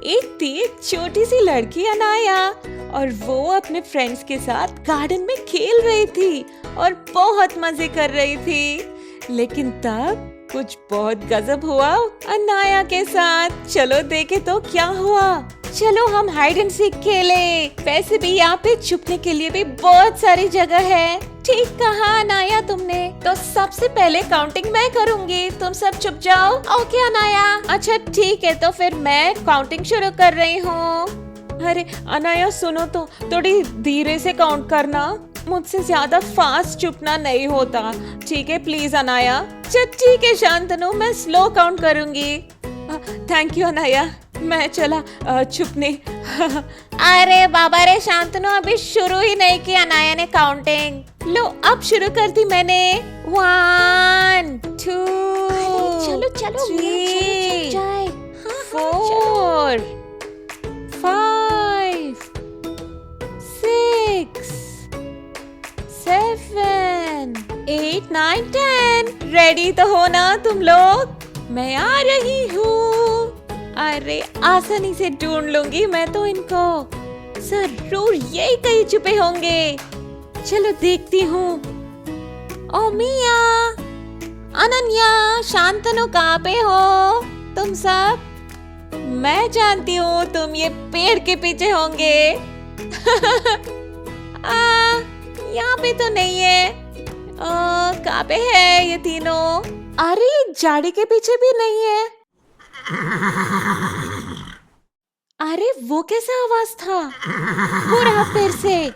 एक छोटी सी लड़की अनाया और वो अपने फ्रेंड्स के साथ गार्डन में खेल रही थी और बहुत मजे कर रही थी। लेकिन तब कुछ बहुत गजब हुआ अनाया के साथ। चलो देखे तो क्या हुआ। चलो हम हाइड एंड सीक खेले। वैसे भी यहाँ पे छुपने के लिए भी बहुत सारी जगह है। ठीक कहा अनाया तुमने। तो सबसे पहले काउंटिंग मैं करूंगी, तुम सब छुप जाओ। ओके अनाया। अच्छा ठीक है, तो फिर मैं काउंटिंग शुरू कर रही हूँ। अरे अनाया सुनो तो, थोड़ी धीरे से काउंट करना, मुझसे ज्यादा फास्ट छुपना नहीं होता। ठीक है प्लीज अनाया। चल ठीक है शांतनु, मैं स्लो काउंट करूंगी। थैंक यू अनाया, मैं चला छुपने। अरे बाबा रे शांतनु, अभी शुरू ही नहीं की अनाया ने काउंटिंग। लो अब शुरू कर दी मैंने। 1 2 चलो चलो 3 जाए। 4 5 6 7 8 9 10। रेडी तो हो ना तुम लोग? मैं आ रही हूँ। अरे आसानी से ढूंढ लूंगी मैं तो इनको। जरूर यही कहीं छुपे होंगे। चलो देखती हूँ। ओ मिया, अनन्या, शांतनु कहाँ पे हो तुम सब? मैं जानती हूँ तुम ये पेड़ के पीछे होंगे। यहाँ पे तो नहीं है। कहाँ पे है ये तीनों? अरे झाड़ी के पीछे भी नहीं है। अरे वो कैसा आवाज था? हो रहा फिर से।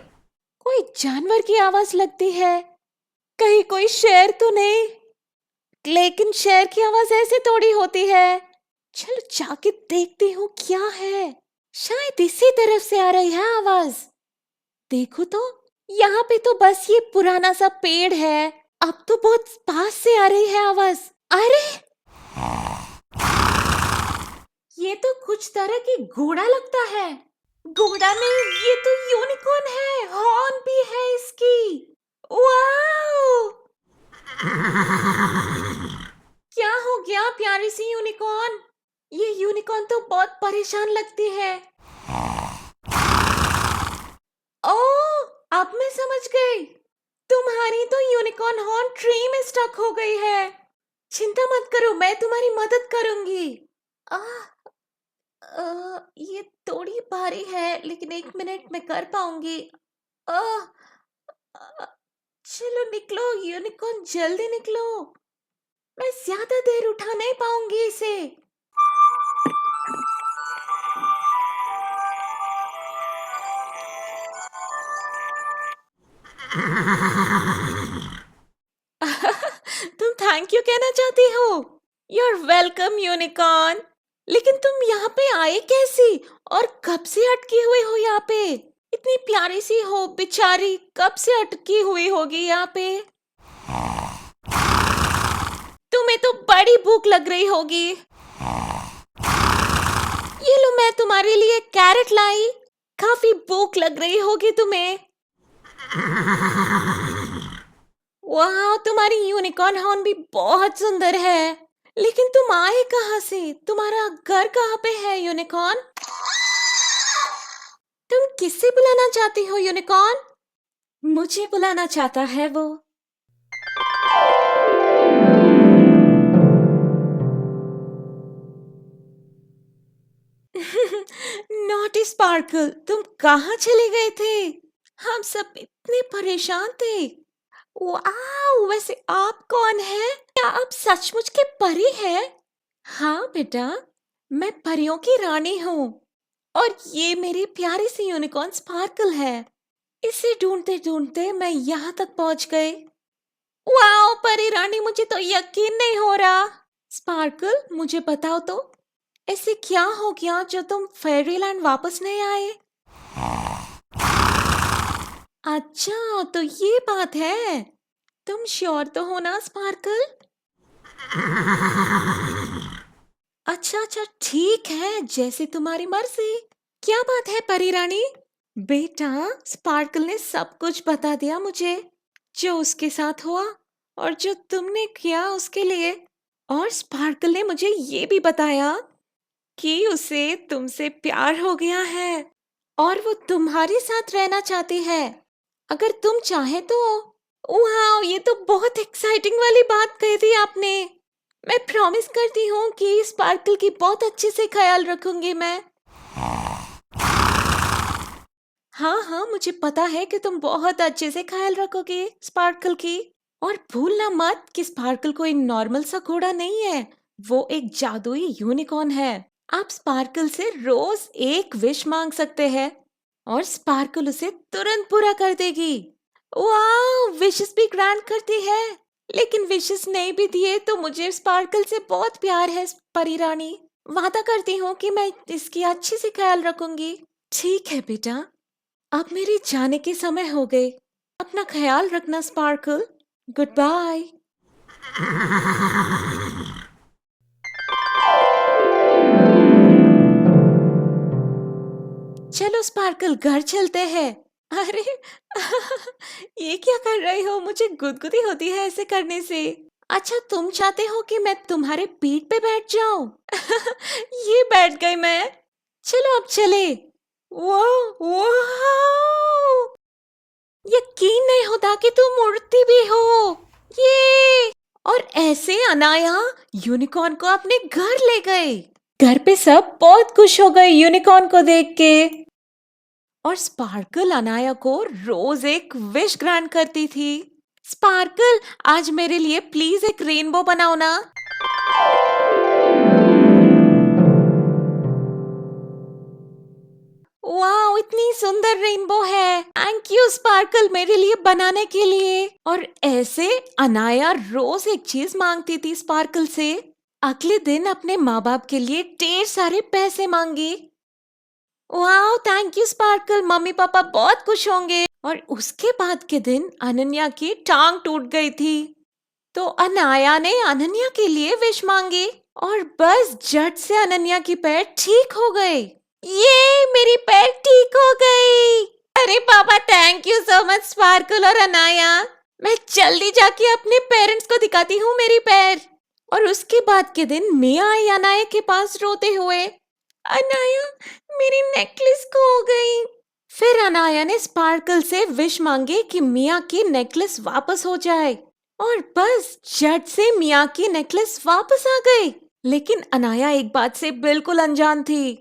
कोई जानवर की आवाज लगती है। कहीं कोई शेर तो नहीं? लेकिन शेर की आवाज ऐसे थोड़ी होती है। चलो जाके देखती हूँ क्या है। शायद इसी तरफ से आ रही है आवाज। देखो तो, यहाँ पे तो बस ये पुराना सा पेड़ है। अब तो बहुत पास से आ रही है आवाज। अरे ये तो कुछ तरह की घोड़ा लगता है। घोड़ा नहीं, ये तो यूनिकॉर्न है। हॉर्न भी है इसकी। वाओ! क्या हो गया प्यारी सी यूनिकॉर्न? ये यूनिकॉर्न तो बहुत परेशान लगती है। ओह, अब मैं समझ गई। तुम्हारी तो यूनिकॉर्न हॉर्न ट्री में स्टक हो गई है। चिंता मत करो, मैं तुम्हारी मदद करूंगी। ये थोड़ी भारी है, लेकिन 1 मिनट में कर पाऊंगी। आह, आ, चलो निकलो यूनिकॉर्न, जल्दी निकलो। मैं ज्यादा देर उठा नहीं पाऊंगी इसे। तुम थैंक यू कहना चाहती हो? You are welcome unicorn. लेकिन तुम यहाँ पे आए कैसी और कब से अटकी हुई हो यहाँ पे? इतनी प्यारी सी हो बेचारी, कब से अटकी हुई होगी यहाँ पे? तुम्हें तो बड़ी भूख लग रही होगी। ये लो, मैं तुम्हारे लिए कैरेट लाई। काफी भूख लग रही होगी तुम्हें। वाह, तुम्हारी यूनिकॉर्न हॉर्न भी बहुत सुंदर है। लेकिन तुम आए कहाँ से? तुम्हारा घर कहाँ पे है यूनिकॉर्न? तुम किससे बुलाना चाहती हो यूनिकॉर्न? मुझे बुलाना चाहता है वो। नॉटी स्पार्कल, तुम कहाँ चले गए थे? हम सब इतने परेशान थे। वाह, वैसे आप कौन हैं? क्या आप सचमुच के परी हैं? हाँ बेटा, मैं परियों की रानी हूँ और ये मेरी प्यारी सी यूनिकॉर्न स्पार्कल है। इसे ढूंढते ढूंढते मैं यहाँ तक पहुँच गई। वाह परी रानी, मुझे तो यकीन नहीं हो रहा। स्पार्कल, मुझे बताओ तो, ऐसे क्या हो गया जो तुम फेरीलैंड वापस नहीं आए? अच्छा तो ये बात है। तुम श्योर तो हो ना स्पार्कल? अच्छा अच्छा ठीक है, जैसे तुम्हारी मर्जी। क्या बात है परी रानी? बेटा, स्पार्कल ने सब कुछ बता दिया मुझे, जो उसके साथ हुआ और जो तुमने किया उसके लिए। और स्पार्कल ने मुझे ये भी बताया कि उसे तुमसे प्यार हो गया है और वो तुम्हारे साथ रहना चाहती है। अगर तुम चाहे तो। वाह, ये तो बहुत एक्साइटिंग वाली बात कही थी आपने। मैं प्रॉमिस करती हूँ कि स्पार्कल की बहुत अच्छे से ख्याल रखूंगी मैं। हाँ हाँ, मुझे पता है कि तुम बहुत अच्छे से ख्याल रखोगे स्पार्कल की। और भूलना मत कि स्पार्कल कोई नॉर्मल सा घोड़ा नहीं है, वो एक जादुई यूनिकॉर्न है। आप स्पार्कल से रोज एक विश मांग सकते हैं और स्पार्कल उसे तुरंत पूरा कर देगी। वाह, विशेस भी ग्रांट करती है। लेकिन विशेस नहीं भी दिए तो मुझे स्पार्कल से बहुत प्यार है परी रानी। वादा करती हूँ कि मैं इसकी अच्छे से ख्याल रखूंगी। ठीक है बेटा, अब मेरे जाने के समय हो गए। अपना ख्याल रखना स्पार्कल। Good bye. चलो स्पार्कल, घर चलते हैं। अरे ये क्या कर रहे हो? मुझे गुदगुदी होती है ऐसे करने से। अच्छा, तुम चाहते हो कि मैं तुम्हारे पीठ पे बैठ जाऊं? ये बैठ गई मैं। चलो अब चले। वो वो यकीन नहीं होता कि तुम उड़ती भी हो। ये और ऐसे अनाया यूनिकॉर्न को अपने घर ले गए। घर पे सब बहुत खुश हो गए यूनिकॉर्न को देख के। और स्पार्कल अनाया को रोज एक विश ग्रांट करती थी। स्पार्कल, आज मेरे लिए प्लीज एक रेनबो बनाओ ना। वाह, इतनी सुंदर रेनबो है। थैंक यू स्पार्कल मेरे लिए बनाने के लिए। और ऐसे अनाया रोज एक चीज मांगती थी स्पार्कल से। अगले दिन अपने माँ बाप के लिए ढेर सारे पैसे मांगी। वाह, thank you sparkle, mummy papa बहुत खुश होंगे। और उसके बाद के दिन अनन्या की टांग टूट गई थी, तो अनाया ने अनन्या के लिए विश मांगी और बस झट से अनन्या की पैर ठीक हो गई। ये मेरी पैर ठीक हो गई। अरे पापा, thank you so much sparkle और अनाया। मैं जल्दी जाके अपने पेरेंट्स को दिखाती हूँ मेरी पैर। और उसके बाद के दिन मिया आई अनाया के पास रोते हुए। अनाया, मेरी नेकलेस खो गई। फिर अनाया ने स्पार्कल से विश मांगी कि मिया की नेकलेस वापस हो जाए। और बस झट से मिया की नेकलेस वापस आ गई। लेकिन अनाया एक बात से बिल्कुल अनजान थी,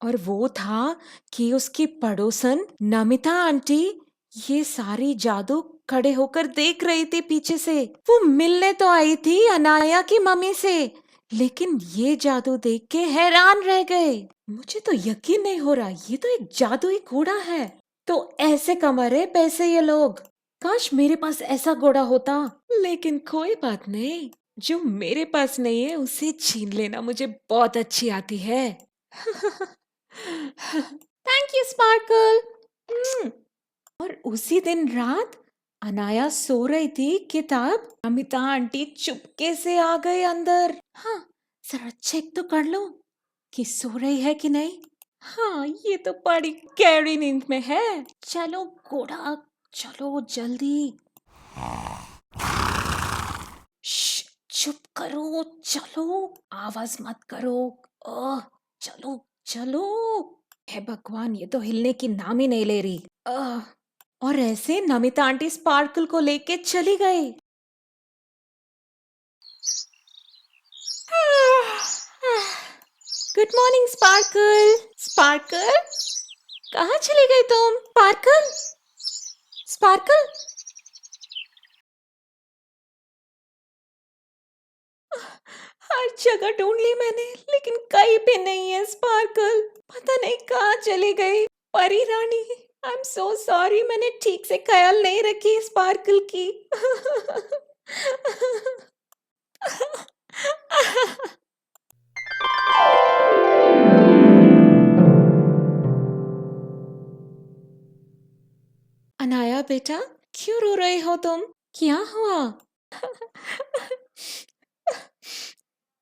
और वो था कि उसकी पड़ोसन नमिता आंटी ये सारी जादू खड़े होकर देख रही थी पीछे से। वो मिलने तो आई थी अनाया की मम्मी से, लेकिन ये जादू देख के हैरान रह गए। मुझे तो यकीन नहीं हो रहा, ये तो एक जादुई घोड़ा है। तो ऐसे कमरे पैसे ये लोग। काश मेरे पास ऐसा घोड़ा होता। लेकिन कोई बात नहीं, जो मेरे पास नहीं है उसे छीन लेना मुझे बहुत अच्छी आती है। Thank you sparkle. और उसी दिन रात अनाया सो रही थी कि तब अमिता आंटी चुपके से आ गए अंदर। हाँ, जरा चेक तो कर लो कि सो रही है कि नहीं। हाँ, ये तो बड़ी गहरी नींद में है। चलो घोड़ा, चलो जल्दी। श्श, चुप करो, चलो आवाज मत करो। चलो चलो। हे भगवान, ये तो हिलने की नाम ही नहीं ले रही। और ऐसे नमिता आंटी स्पार्कल को लेके चली गई। Good morning sparkle. स्पार्कल, कहाँ चली गई तुम? Sparkle, sparkle. हर जगह ढूंढ ली मैंने, लेकिन कहीं भी नहीं है स्पार्कल। पता नहीं कहाँ चली गई। परी रानी, आई एम सो सॉरी, मैंने ठीक से ख्याल नहीं रखी स्पार्कल की। अनाया बेटा, क्यों रो रहे हो तुम? क्या हुआ?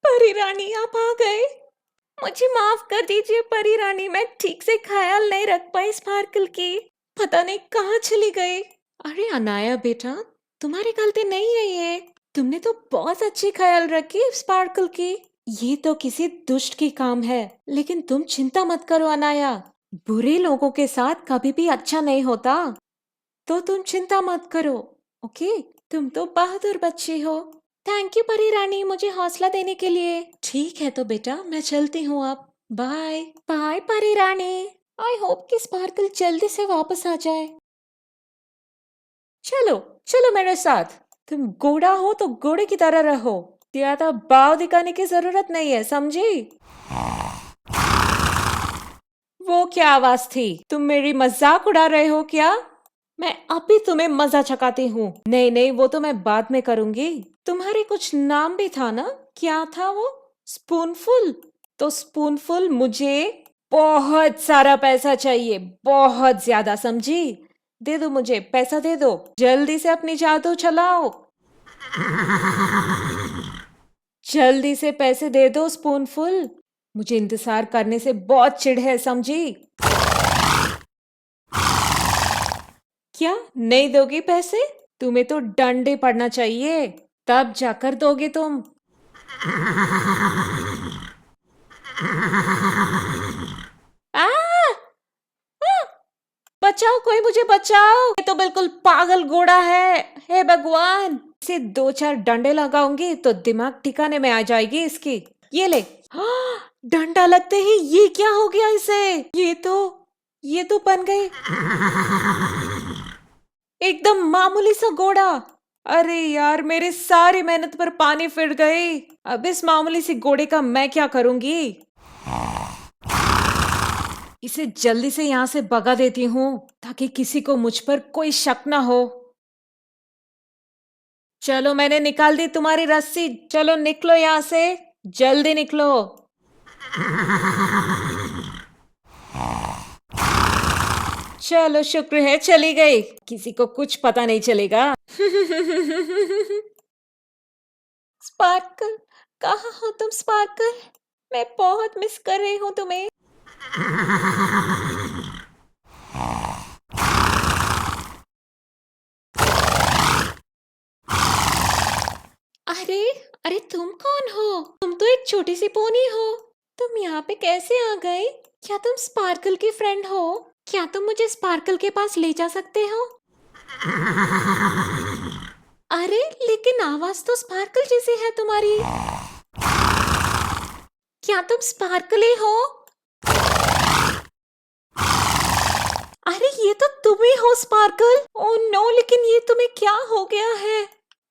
परी रानी, आप आ गए। मुझे माफ कर दीजिए परी रानी, मैं ठीक से ख्याल नहीं रख पाई स्पार्कल की। पता नहीं कहाँ चली गई। अरे अनाया बेटा, तुम्हारी गलती नहीं है ये। तुमने तो बहुत अच्छी ख्याल रखी स्पार्कल की। ये तो किसी दुष्ट की काम है, लेकिन तुम चिंता मत करो अनाया। बुरे लोगों के साथ कभी भी अच्छा नहीं होता, तो तुम चिंता मत करो। ओके, तुम तो बहादुर बच्ची हो। थैंक यू परी रानी, मुझे हौसला देने के लिए। ठीक है तो बेटा, मैं चलती हूँ अब। बाय बाय परी रानी। आई होप कि स्पार्कल जल्दी से वापस आ जाए। चलो चलो मेरे साथ। तुम घोड़ा हो तो घोड़े की तरह रहो, ज्यादा भाव दिखाने की जरूरत नहीं है, समझी? वो क्या आवाज थी? तुम मेरी मजाक उड़ा रहे हो क्या? मैं अभी तुम्हें मजा चखाती हूँ। नहीं नहीं, वो तो मैं बाद में करूंगी। तुम्हारे कुछ नाम भी था ना, क्या था वो? स्पूनफुल। तो स्पूनफुल, मुझे बहुत सारा पैसा चाहिए, बहुत ज्यादा, समझी? दे दो, मुझे पैसा दे दो, जल्दी से अपनी जादू चलाओ। जल्दी से पैसे दे दो स्पूनफुल, मुझे इंतजार करने से बहुत चिढ़ है, समझी? क्या नहीं दोगी पैसे? तुम्हें तो डंडे पड़ना चाहिए, तब जाकर दोगे तुम। आ! आ! बचाओ, कोई मुझे बचाओ, ये तो बिल्कुल पागल घोड़ा है। हे भगवान, इसे 2-4 डंडे लगाऊंगी तो दिमाग ठिकाने में आ जाएगी इसकी। ये ले। डंडा लगते ही ये क्या हो गया इसे? ये तो बन गई एकदम मामूली सा घोड़ा। अरे यार, मेरी सारी मेहनत पर पानी फिर गई। अब इस मामूली सी घोड़े का मैं क्या करूंगी? इसे जल्दी से यहाँ से भगा देती हूँ, ताकि किसी को मुझ पर कोई शक ना हो। चलो, मैंने निकाल दी तुम्हारी रस्सी। चलो निकलो यहाँ से, जल्दी निकलो। चलो, शुक्र है चली गई, किसी को कुछ पता नहीं चलेगा। स्पार्कल, कहाँ हो तुम स्पार्कल? मैं बहुत मिस कर रही हूँ तुम्हें। अरे अरे, तुम कौन हो? तुम तो एक छोटी सी पोनी हो। तुम यहाँ पे कैसे आ गए? क्या तुम स्पार्कल की फ्रेंड हो? क्या तुम मुझे स्पार्कल के पास ले जा सकते हो? अरे लेकिन आवाज तो स्पार्कल जैसी है तुम्हारी। क्या तुम स्पार्कल ही हो? अरे ये तो तुम ही हो स्पार्कल। ओह नो, लेकिन ये तुम्हें क्या हो गया है?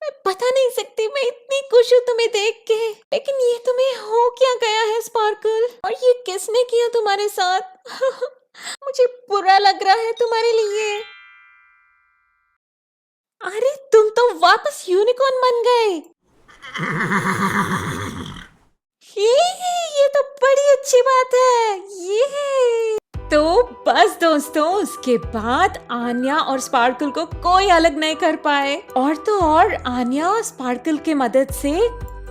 मैं बता नहीं सकती, मैं इतनी खुश हूँ तुम्हें देख के, लेकिन ये तुम्हें हो क्या गया है स्पार्कल? और ये किसने किया तुम्हारे साथ? मुझे बुरा लग रहा है तुम्हारे लिए। अरे तुम तो वापस यूनिकॉर्न बन गए। ये तो बड़ी अच्छी बात है। ये तो बस दोस्तों, उसके बाद आन्या और स्पार्कल को कोई अलग नहीं कर पाए। और तो और, आन्या और स्पार्कल की मदद से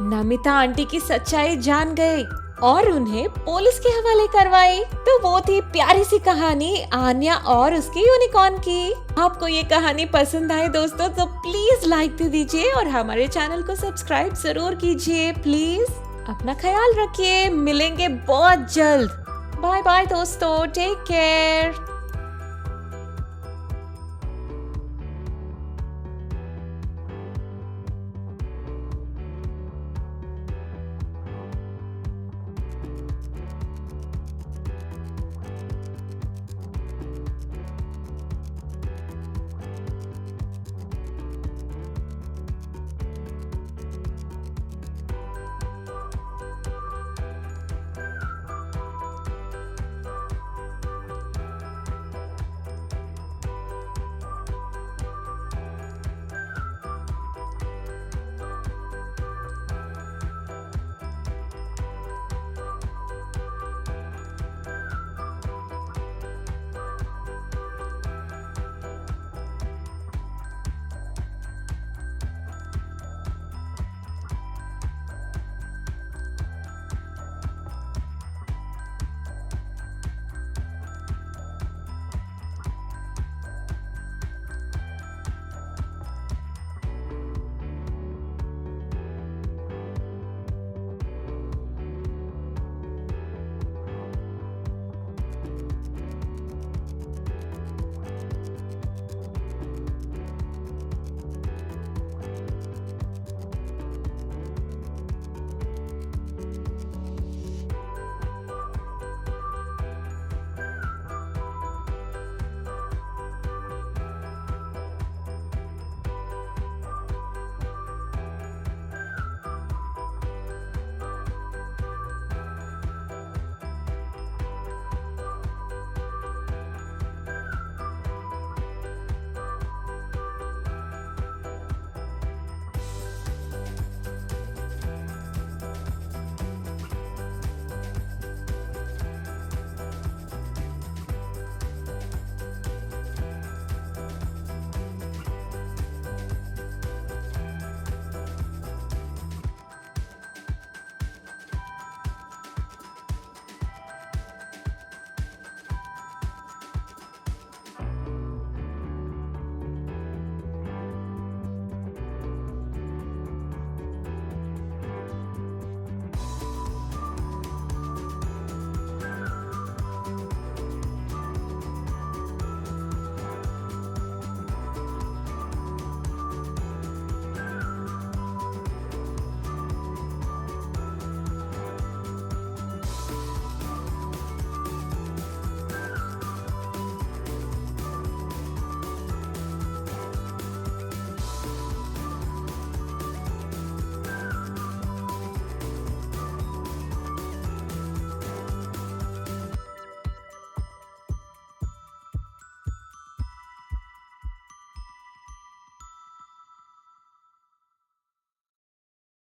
नमिता आंटी की सच्चाई जान गए और उन्हें पुलिस के हवाले करवाई। तो वो थी प्यारी सी कहानी आन्या और उसके यूनिकॉर्न की। आपको ये कहानी पसंद आए दोस्तों, तो प्लीज लाइक दे दीजिए और हमारे चैनल को सब्सक्राइब जरूर कीजिए प्लीज। अपना ख्याल रखिए, मिलेंगे बहुत जल्द। बाय बाय दोस्तों, टेक केयर।